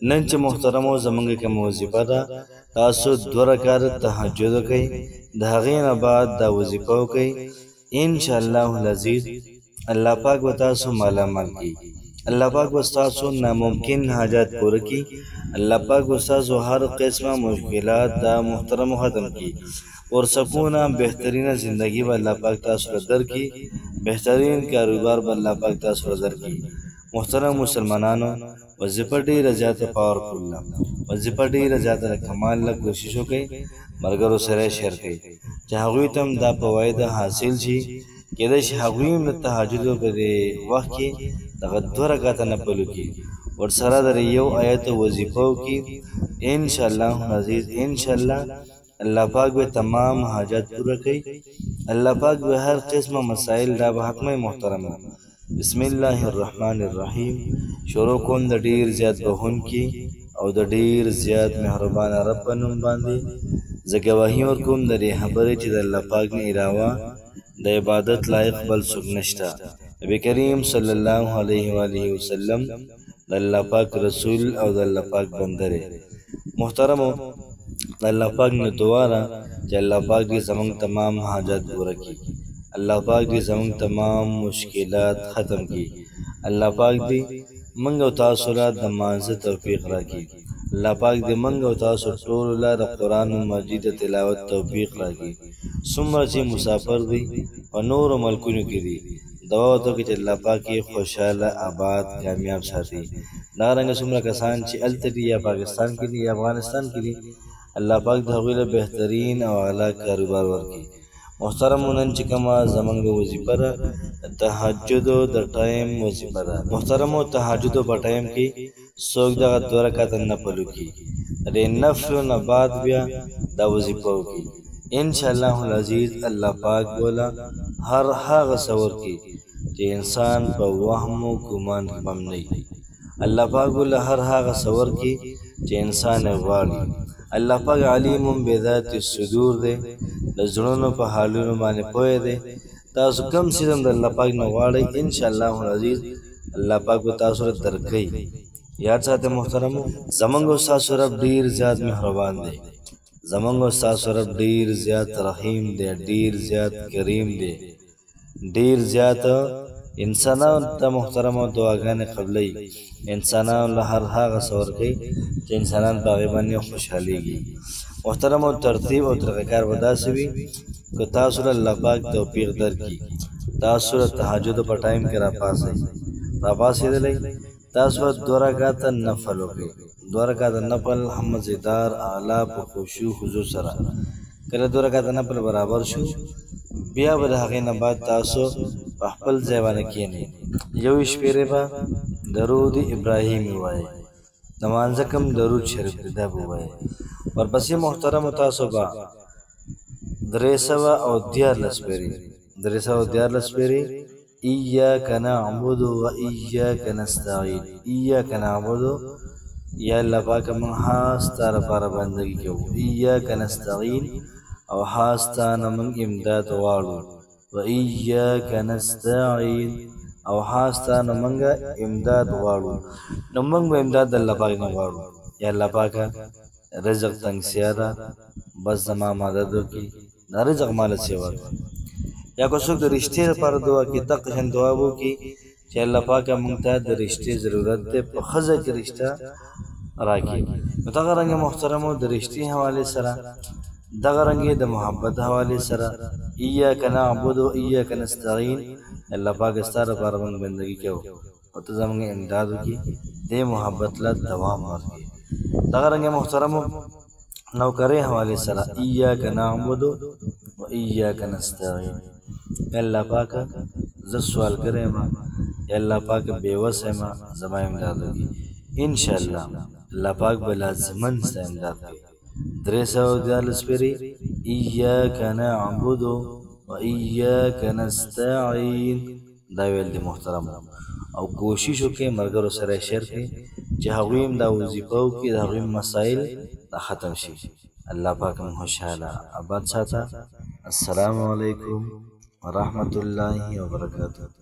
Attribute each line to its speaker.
Speaker 1: نن چې محترمو زمونږ کوم وظیفه ده تاسو 2 رکعات تهجد کوئ د هغې نه بعد دا وظیفه وکئ انشاءالله العزیز الله پاک به تاسو مالامال کړي الله پاک به ستاسو ناممکن حاجات پوره کړي الله پاک به ستاسو هر قسمه مشکلات دا محترمو ختم کړي اور سکونه بهترینه زندگی به الله پاک تاسو له درکړي بهترین کاروبار به الله پاک تاسو له درکړي محترم مسلمانانو وظیفه ډېره زیاته پاورفل ده وظیفه ډېره زیاته د کمال له کوشش وکړئ ملګرو سره شیر کړئ چې هغوی ته هم دا فواید حاصل شي کېدای شي هغوی هم د تهجدو په دې وخت کې دغه 2 رکعاته نفل وکړي ورسره د یو آیت وظیفه وکړي انشاءالله العزیز انشاءالله الله پاک به تمام حاجات پوره کوي الله پاک به هر قسمه مسائل دا به حتمه محترمه بسم الله الرحمن الرحیم شروع کوم د ډیر زیات بهونکي او د ډیر زیات مهربان رب په نوم باندې زه ګواهي ورکوم د دې خبرې چې د الله پاک نه علاوه د عبادت لایق بل څوک نشته نبی کریم صلی الله علیه و آله وسلم د الله پاک رسول او د الله پاک بنده دی محترمو د الله پاک نه دعا ده چې الله پاک دې زموږ تمام حاجات پوره کړي الله پاک دې زموږ تمام مشکلات ختم کړي الله پاک دې موږ او تاسو له د مانځه توفیق راکړي الله پاک دې موږ او تاسو ټولو له د قرآن مجید تلاوت توفیق راکړي څومره چې مسافر دي په نورو ملکونو کې دي دعا وکړئ چې الله پاک یې خوشحاله آباد کامیاب ساتي دارنګه څومره کسان چې هلته دي یا پاکستان کې دي یا افغانستان کې دي الله پاک د هغوی له بهترین او اعلی کاروبار ورکړي محترمو نن چې کومه زموږ وظیفه ده تهجدو د ټایم وظیفه ده محترمو تهجدو په ټایم کې څوک دغه 2 رکعاته نفل وکړي د نفلو نه بعد بیا دا وظیفه وکړي انشاءالله العزیز الله پاک بولا هر هغه څه ورکړي چې انسان په وهم و ګمان کې هم نه وي الله پاک بولا هر هغه څه ورکړي چې انسان یې غواړي الله پاک علیم بذات الصدور دی د زړونو په حالونو باندې پوهه دی تاسو کوم څه د الله پاک نه غواړئ انشاءالله العزیز الله پاک به تاسو ته درکوي یاد ساتئ محترمو زموږ او ستاسو رب ډېر زیات مهربان دی زموږ او ستاسو رب ډېر زیات رحیم دی ډېر زیات کریم دی ډېر زیات انسانانو ته محترمو دعاګانې قبلوي انسانانو له هر هغه څه ورکوي چې انسانان په هغې باندې خوشحالېږي محترمو ترتیب او طریقهکار به داسې وي که تاسو له الله پاک توفیق درکړي تاسو د تهجدو په ټایم کې راپاڅېدلی تاسو به 2 رکعاته نفل وکړئ 2 رکعاته نفل هم مزیدار اعلی په خشوع خضوع سره کله 2 رکعاته نفل برابر شو بیا به د هغې نه بعد تاسو په خپل ځای باندې کښېنئ یو شپېرې به درود ابراهیم ووایئ د مانځه کوم درود شریف دی دا به ووایئ ورپسې محترمو تاسو به 314 شپېرې ایاک نعبد و ایاک نستعین ایاک نعبد یا الله پاک موږ خاص تا لپاره بندګي کوو ایاک نستعین او خاص تا نه موږ امداد غواړو و ایاک نستعین او خاص تا نه موږ امداد غواړو نو موږ به امداد د الله پاک نه غواړو یا الله پاکه رزق تنګسیا ده بس زما مدد وکړي دا رزق ماله سیوا یا که څوک د رشتې لپاره دعا کوي دقه شان دعا وکړي چې الله پاکه موږ ته د رشتې ضرورت دی په ښځه کې رشته راکړي نو دغه رنګې محترمو د رشتې حوالې سره دغه رنګې د محبت حوالې سره ایاک نعبد و ایاک نستعین الله پاک ستا لپاره موږ بندګي کوو او ته زموږ امداد وکړي دې محبت له دوام ورکړي دغه رنګې محترمو نوکرۍ حوالې سره ایاک نعبد و ایاک نستعین الله پاکه زه سوالګر یم یا الله پاکه بېوسه یم زما امداد وکړي انشاءالله الله پاک به لازمن ستا امداد کوي 314 شپېرې ایاک نعبد و ایاک نستعین دا ویل دي محترمو او کوشش وکړئ ملګرو سره شیر کړئ چې هغوی هم دا وظیفه وکړي د هغوی مسایل دا ختم شي الله پاک موږ خوشحاله آباد ساته السلام علیکم ورحمة الله وبرکاته